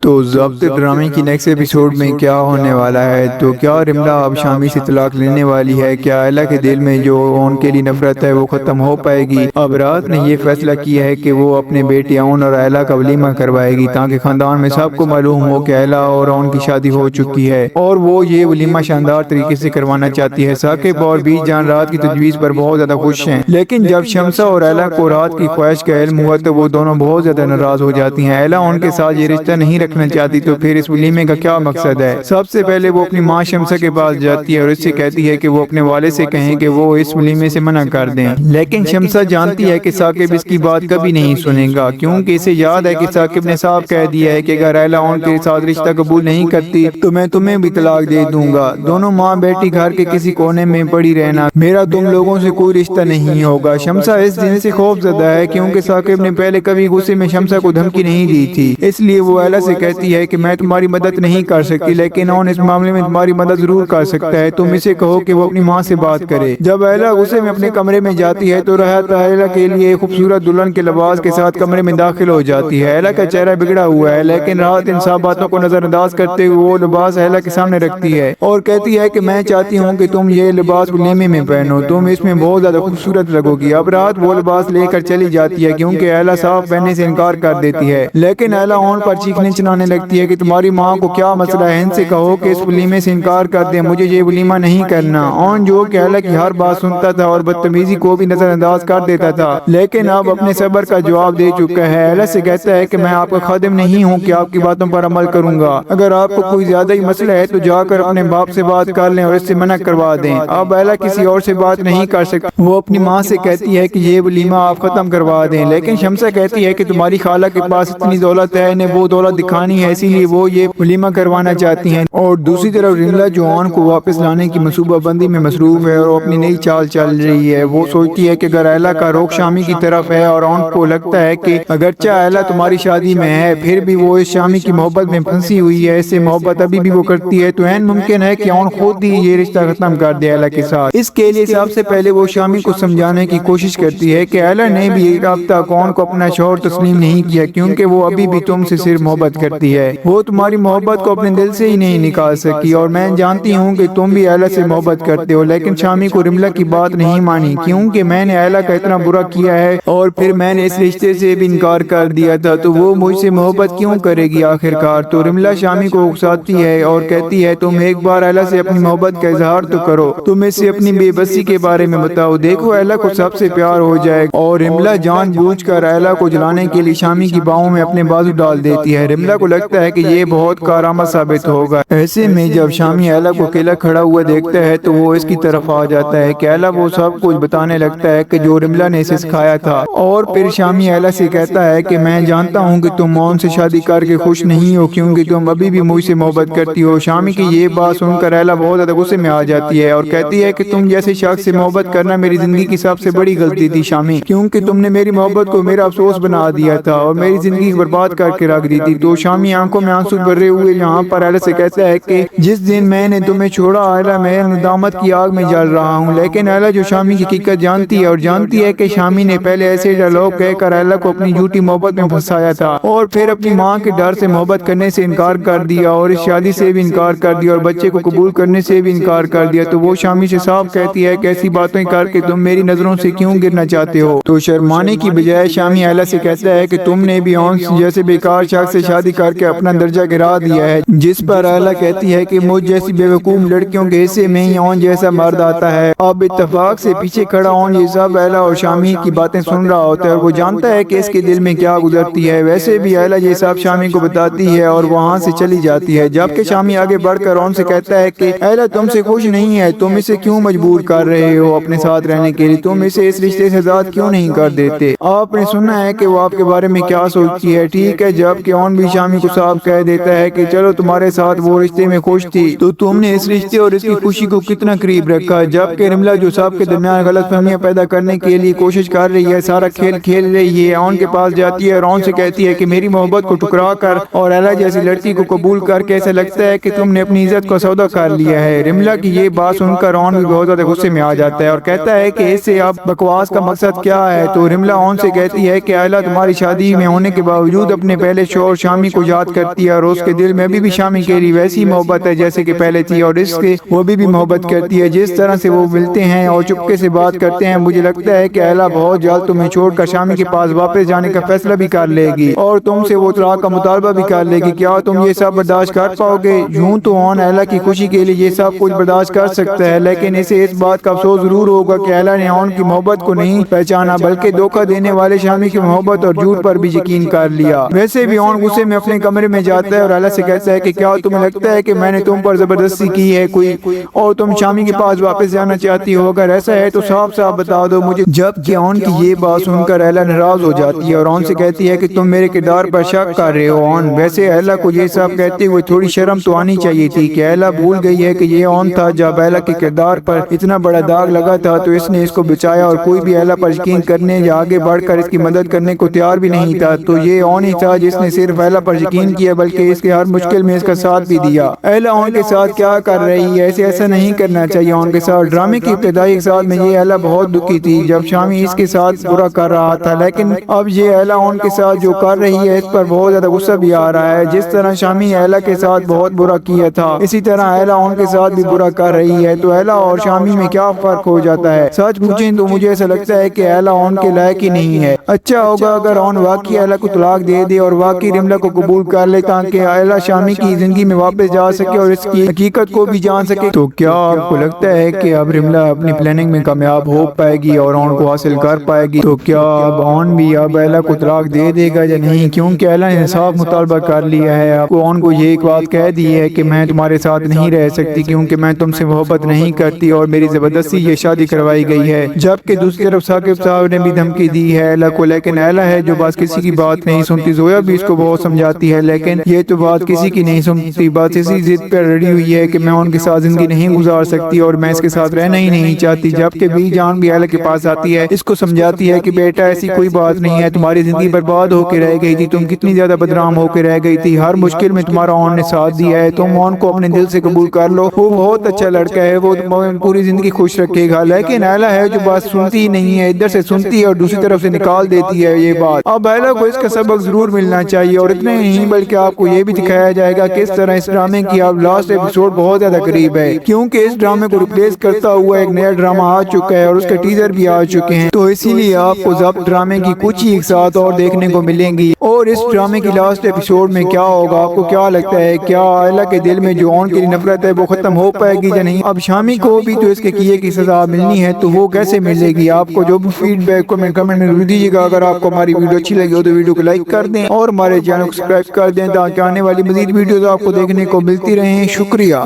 تو ضابطے ڈرامے کی نیکسٹ ایپیسوڈ میں کیا ہونے والا ہے؟ تو کیا رملہ اب شامی سے طلاق لینے والی ہے؟ کیا ایلا کے دل میں جو ان کے لیے نفرت ہے وہ ختم ہو پائے گی؟ اب رات نے یہ فیصلہ کیا ہے کہ وہ اپنے بیٹے اون اور ایلا کا ولیمہ کروائے گی تاکہ خاندان میں سب کو معلوم ہو کہ ایلا اور اون کی شادی ہو چکی ہے، اور وہ یہ ولیمہ شاندار طریقے سے کروانا چاہتی ہے۔ ثاقب اور بیچ جان رات کی تجویز پر بہت زیادہ خوش ہیں، لیکن جب شمسہ اور ایلا کو رات کی خواہش کا علم ہوا تو وہ دونوں بہت زیادہ ناراض ہو جاتی ہیں۔ ایلا ان کے ساتھ یہ رشتہ نہیں رکھنا چاہتی تو پھر اس ولیمے کا کیا مقصد ہے؟ سب سے پہلے وہ اپنی ماں شمسہ کے پاس جاتی ہے اور اس سے کہتی ہے کہ وہ اپنے والد سے کہیں کہ وہ اس ولیمے سے منع کر دیں، لیکن شمسہ جانتی ہے کہ ثاقب اس کی بات کبھی نہیں سنے گا، کیونکہ اسے یاد ہے کہ ثاقب نے صاف کہہ دیا ہے کہ اگر ایلا ان کے ساتھ رشتہ قبول نہیں کرتی تو میں تمہیں بھی طلاق دے دوں گا، دونوں ماں بیٹی گھر کے کسی کونے میں پڑی رہنا، میرا تم لوگوں سے کوئی رشتہ نہیں ہوگا۔ شمسہ اس دن سے خوف زدہ ہے کیونکہ ثاقب نے پہلے کبھی غصے میں شمسہ کو دھمکی نہیں دی تھی، اس لیے وہ ایلا سے کہتی ہے کہ میں تمہاری مدد نہیں کر سکتی لیکن اون اس معاملے میں تمہاری مدد ضرور کر سکتا ہے، تم اسے کہو کہ وہ اپنی ماں سے بات کرے۔ جب ایلا غصے میں اپنے کمرے میں جاتی ہے تو راحت ایلا کے لیے خوبصورت دلہن کے لباس کے ساتھ کمرے میں داخل ہو جاتی ہے۔ ایلا کا چہرہ بگڑا ہوا ہے لیکن راحت ان سب باتوں کو نظر انداز کرتے ہوئے وہ لباس ایلا کے سامنے رکھتی ہے اور کہتی ہے کہ میں چاہتی ہوں کہ تم یہ لباس ولیمے میں پہنو، تم اس میں بہت زیادہ خوبصورت لگو گی۔ اب راحت وہ لباس لے کر چلی جاتی ہے کیونکہ ایلا صاف پہننے سے انکار کر دیتی ہے، لیکن ایلا اون پر چیخنے چلانے لگتی ہے کہ تمہاری ماں کو کیا مسئلہ ہے، ان سے کہو کہ اس ولیمے سے انکار کر دیں، مجھے یہ ولیمہ نہیں کرنا۔ اون جو کہ ایلا کی ہر بات سنتا تھا اور بدتمیزی کو بھی نظر انداز کر دیتا تھا لیکن اب اپنے صبر کا جواب دے چکا ہے، ایلا سے کہتا ہے کہ میں آپ کا خادم نہیں ہوں کہ آپ کی باتوں پر عمل کروں گا، اگر آپ کو کوئی زیادہ ہی مسئلہ ہے تو جا کر اپنے باپ سے بات کر لیں اور اس سے منع کروا دیں۔ اب ایلا کسی اور سے بات نہیں کر سکتی، وہ اپنی ماں سے کہتی ہے کہ یہ ولیمہ آپ ختم کروا دیں، لیکن شمسہ کہتی ہے کہ تمہاری خالہ کے پاس اتنی دولت ہے، انہیں وہ دولت دکھانی ہے، اسی لیے وہ یہ ولیمہ کروانا چاہتی ہیں۔ اور دوسری طرف رملہ جو اون کو واپس لانے کی منصوبہ بندی میں مصروف ہے اور اپنی نئی چال چل رہی ہے، وہ سوچتی ہے کہ اگر ایلا کا رخ شامی کی طرف ہے اور اون کو لگتا ہے کہ اگرچہ ایلا تمہاری شادی میں ہے پھر بھی وہ اس شامی کی محبت میں پھنسی ہوئی ہے، اس سے محبت ابھی بھی وہ کرتی ہے، تو عین ممکن ہے کہ اون خود ہی یہ رشتہ ختم کر دے ایلا کے ساتھ۔ اس کے لیے سب سے پہلے وہ شامی کو سمجھانے کی کوشش کرتی ہے کہ ایلا نے بھی اب تک اون کو اپنا شوہر تسلیم نہیں کیا کیونکہ وہ ابھی بھی تم سے صرف محبت کرتی ہے، وہ تمہاری محبت کو اپنے دل سے ہی نہیں نکال سکی، اور میں جانتی ہوں کہ تم بھی ایلا سے محبت کرتے ہو، لیکن شامی کو رملہ کی بات نہیں مانی کیونکہ میں نے ایلا کا اتنا برا کیا ہے اور پھر میں نے اس رشتے سے بھی انکار کر دیا تھا تو وہ مجھ سے محبت کیوں کرے گی آخرکار۔ تو رملہ شامی کو اکساتی ہے اور کہتی ہے تم ایک بار ایلا سے اپنی محبت کا اظہار تو کرو، تم اسے اپنی بے بسی کے بارے میں بتاؤ، دیکھو ایلا کو سب سے پیار ہو جائے گا۔ اور رملہ جان بوجھ کر ایلا کو جلانے کے لیے شامی کی باہوں میں اپنے بازو ڈال دیتی ہے، رملہ کو لگتا ہے کہ یہ بہت کارآمد ثابت ہوگا۔ ایسے میں جب شامی ایلا کو اکیلا کھڑا ہوا دیکھتا ہے تو وہ اس کی طرف آ جاتا ہے کہ ایلا وہ سب کچھ بتانے لگتا ہے کہ جو رملہ نے اسے سکھایا تھا، اور پھر شامی ایلا سے کہتا ہے کہ میں جانتا ہوں کہ تم اون سے شادی کر کے خوش نہیں ہو کیونکہ تم ابھی بھی مجھ سے محبت کرتی ہو۔ شامی کی یہ بات سن کر ایلا بہت زیادہ غصے میں آ جاتی ہے اور کہتی ہے کہ تم جیسے شخص سے محبت کرنا میری زندگی کی سب سے بڑی غلطی تھی شامی، کیونکہ تم نے میری محبت کو میرا افسوس بنا دیا تھا اور میری زندگی برباد کر کے رکھ دی تھی۔ تو شامی آنکھوں میں آنسو بھرے ہوئے یہاں پر ایلا سے کہتا ہے کہ جس دن میں نے تمہیں چھوڑا ایلا میں ندامت کی آگ میں جل رہا ہوں، لیکن ایلا جو شامی کی حقیقت جانتی ہے اور جانتی ہے کہ شامی نے پہلے ایسے ڈائلاگ کہہ کر ایلا کو اپنی جھوٹی محبت میں پھنسایا تھا اور پھر اپنی ماں کے ڈر سے محبت کرنے سے انکار کر دیا اور اس شادی سے بھی انکار کر دیا اور بچے کو قبول کرنے سے بھی انکار کر دیا، تو وہ شامی سے صاف کہتی ہے کہ ایسی باتیں کر کے تم میری نظروں سے کیوں گرنا چاہتے ہو۔ تو شرمانے کی بجائے شامی ایلا سے کہتا ہے کہ تم نے بھی اون جیسے بیکار شخص سے شادی کر کے اپنا درجہ گرا دیا ہے، جس پر ایلا کہتی ہے کہ مجھ جیسی بیوقوف لڑکیوں کے حصے میں ہی اون جیسا مرد آتا ہے۔ اب اتفاق سے پیچھے کھڑا اون یہ سب ایلا اور شامی کی باتیں سن رہا ہوتا ہے اور وہ جانتا ہے کہ اس کے دل میں کیا گزرتی ہے، ویسے بھی ایلا یہ سب شامی کو بتاتی ہے اور وہاں سے چلی جاتی ہے، جبکہ شامی آگے بڑھ کر اون سے کہتا ہے کہ ایلا تم سے خوش نہیں ہے، تم اسے کیوں مجبور کر رہے ہو اپنے ساتھ رہنے کے لیے، تم اسے اس رشتے سے آزاد کیوں نہیں کر دیتے؟ آپ نے سنا ہے کہ وہ آپ کے بارے میں کیا سوچتی ہے، ٹھیک ہے؟ جبکہ اون بھی شامی کو صاف کہہ دیتا ہے کہ چلو تمہارے ساتھ وہ رشتے میں خوش تھی تو تم نے اس رشتے اور اس کی خوشی کو کتنا قریب رکھا، جبکہ رملہ جو سب کے درمیان غلط فہمیاں پیدا کرنے کے لیے کوشش کر رہی ہے، سارا کھیل کھیل رہی ہے، اون کے پاس جاتی ہے اور اون سے کہتی ہے کہ میری محبت کو ٹکرا کر اور ایلا جیسی لڑکی کو قبول کر کے ایسا لگتا ہے کہ تم نے اپنی عزت کو سودا کر لیا ہے۔ رملہ کی یہ بات سن کر اون بھی بہت زیادہ غصے میں آ جاتا ہے اور کہتا ہے کہ اس سے اب بکواس کا مقصد کیا ہے؟ تو رملہ اون سے کہتی ہے کہ ایلا تمہاری شادی میں ہونے کے باوجود اپنے پہلے شوہر شامی شامی کو یاد کرتی ہے اور اس کے دل میں بھی شامی کے لیے ویسی محبت ہے جیسے کہ پہلے تھی، اور اس کے وہ بھی محبت کرتی ہے جس طرح سے وہ ملتے ہیں اور چپکے سے بات کرتے ہیں۔ مجھے لگتا ہے کہ ایلا بہت جلد تمہیں چھوڑ کر شامی کے پاس واپس جانے کا فیصلہ بھی کر لے گی اور تم سے وہ طلاق کا مطالبہ بھی کر لے گی۔ کیا تم یہ سب برداشت کر پاؤ گے؟ یوں تو آن ایلا کی خوشی کے لیے یہ سب کچھ برداشت کر سکتا ہے، لیکن اسے اس بات کا افسوس ضرور ہوگا کہ ایلا نے آن کی محبت کو نہیں پہچانا بلکہ دھوکہ دینے والے شامی کی محبت اور جھوٹ پر بھی یقین کر لیا۔ ویسے بھی آن غصے میں اپنے کمرے میں جاتا ہے اور ایلا سے کہتا ہے کہ کیا تمہیں لگتا ہے کہ میں نے تم پر زبردستی کی ہے کوئی اور تم شامی کے پاس واپس جانا چاہتی ہو؟ اگر ایسا ہے تو صاف صاف بتا دو مجھے۔ جب کہ آن کی یہ بات سن کر ایلا ناراض ہو جاتی ہے اور آن سے کہتی ہے کہ تم میرے کردار پر شک کر رہے ہو آن۔ ویسے ایلا کو یہ سب کہتے ہوئے تھوڑی شرم تو آنی چاہیے تھی کہ ایلا بھول گئی ہے کہ یہ آن تھا جب ایلا کے کردار پر اتنا بڑا داغ لگا تھا تو اس نے اس کو بچایا اور کوئی بھی ایلا پر یقین کرنے یا آگے بڑھ کر اس کی مدد کرنے کو تیار بھی نہیں تھا۔ تو یہ آن ہی تھا جس نے صرف ایلا پر یقین کیا بلکہ اس کے ہر مشکل میں اس کا ساتھ بھی دیا۔ ایلا آن کے ساتھ کیا کر رہی ہے؟ ایسا نہیں کرنا چاہیے آن کے ساتھ۔ ڈرامے کی ابتدائی ایک ساتھ میں یہ ایلا بہت دکھی تھی جب شامی اس کے ساتھ برا کر رہا تھا، لیکن اب یہ ایلا آن کے ساتھ جو کر رہی ہے اس پر بہت زیادہ غصہ بھی آ رہا ہے۔ جس طرح شامی ایلا کے ساتھ بہت برا کیا تھا اسی طرح ایلا آن کے ساتھ بھی برا کر رہی ہے۔ تو ایلا اور شامی میں کیا فرق ہو جاتا ہے؟ سچ پوچھیں تو مجھے ایسا لگتا ہے کہ ایلا آن کے لائق ہی نہیں ہے۔ اچھا ہوگا اگر آن واقعی ایلا کو طلاق دے دے اور واقعی رملہ کو قبول کر لے تاکہ ایلا شامی کی زندگی میں واپس جا سکے اور اس کی حقیقت کو بھی جان سکے۔ تو کیا آپ کو لگتا ہے کہ اب رملہ اپنی پلاننگ میں کامیاب ہو پائے گی اور آن کو حاصل کر پائے گی؟ تو کیا اب آن بھی اب ایلا کو طلاق دے دے گا یا نہیں؟ کیونکہ ایلا نے صاف مطالبہ کر لیا ہے، آپ کو آن کو یہ ایک بات کہہ دی ہے کہ میں تمہارے ساتھ نہیں رہ سکتی کیونکہ میں تم سے محبت نہیں کرتی اور میری زبردستی یہ شادی کروائی گئی ہے۔ جبکہ دوسری طرف ثاقب صاحب نے بھی دھمکی دی ہے ایلا کو، لیکن ایلا ہے جو بس کسی کی بات نہیں سنتی۔ زویا بھی اس کو بہت سمجھاتی ہے لیکن یہ تو بات کسی کی نہیں سنتی، بس اسی ضد پر اڑی ہوئی ہے کہ میں ان کے ساتھ زندگی نہیں گزار سکتی اور میں اس کے ساتھ رہنا ہی نہیں چاہتی۔ جبکہ بی جان بھی ایلا کے پاس آتی ہے، اس کو سمجھاتی ہے کہ بیٹا ایسی کوئی بات نہیں ہے، تمہاری زندگی برباد ہو کے رہ گئی تھی، تم کتنی زیادہ بدنام ہو کے رہ گئی تھی، ہر مشکل میں تمہارا آن نے ساتھ دیا ہے، تم آن کو اپنے دل سے قبول کر لو، وہ بہت اچھا لڑکا ہے، وہ تمہیں پوری زندگی خوش رکھے گا۔ لیکن ایلا ہے جو بات سنتی ہی نہیں ہے، ادھر سے سنتی ہے اور دوسری طرف سے نکال دیتی ہے یہ بات۔ اب ایلا کو اس کا سبق ضرور ملنا چاہیے اور اتنے نہیں بلکہ آپ کو یہ بھی دکھایا جائے گا کہ اس طرح اس ڈرامے کی اب لاسٹ ایپیسوڈ بہت زیادہ قریب ہے، کیونکہ اس ڈرامے کو ریپلیس کرتا ہوا ایک نیا ڈرامہ آ چکا ہے اور اس کے ٹیزر بھی آ چکے ہیں، تو اسی لیے آپ کو ضبط ڈرامے کی کچھ ہی ایک ساتھ اور دیکھنے کو ملیں گی۔ اور اس ڈرامے کی لاسٹ ایپیسوڈ میں کیا ہوگا؟ آپ کو کیا لگتا ہے؟ کیا ایلا کے دل میں جو آن کے لیے نفرت ہے وہ ختم ہو پائے گی یا نہیں؟ اب شامی کو بھی تو اس کے کیے کی سزا ملنی ہے، تو وہ کیسے ملے گی؟ آپ کو جو بھی فیڈ بیک کمنٹ میں ضرور دیجیے گا۔ اگر آپ کو ہماری ویڈیو اچھی لگی ہو تو ویڈیو کو لائک کر دیں اور ہمارے چینل کو سبسکرائب کر دیں تاکہ آنے والی مزید ویڈیوز آپ کو دیکھنے کو ملتی رہیں۔ شکریہ۔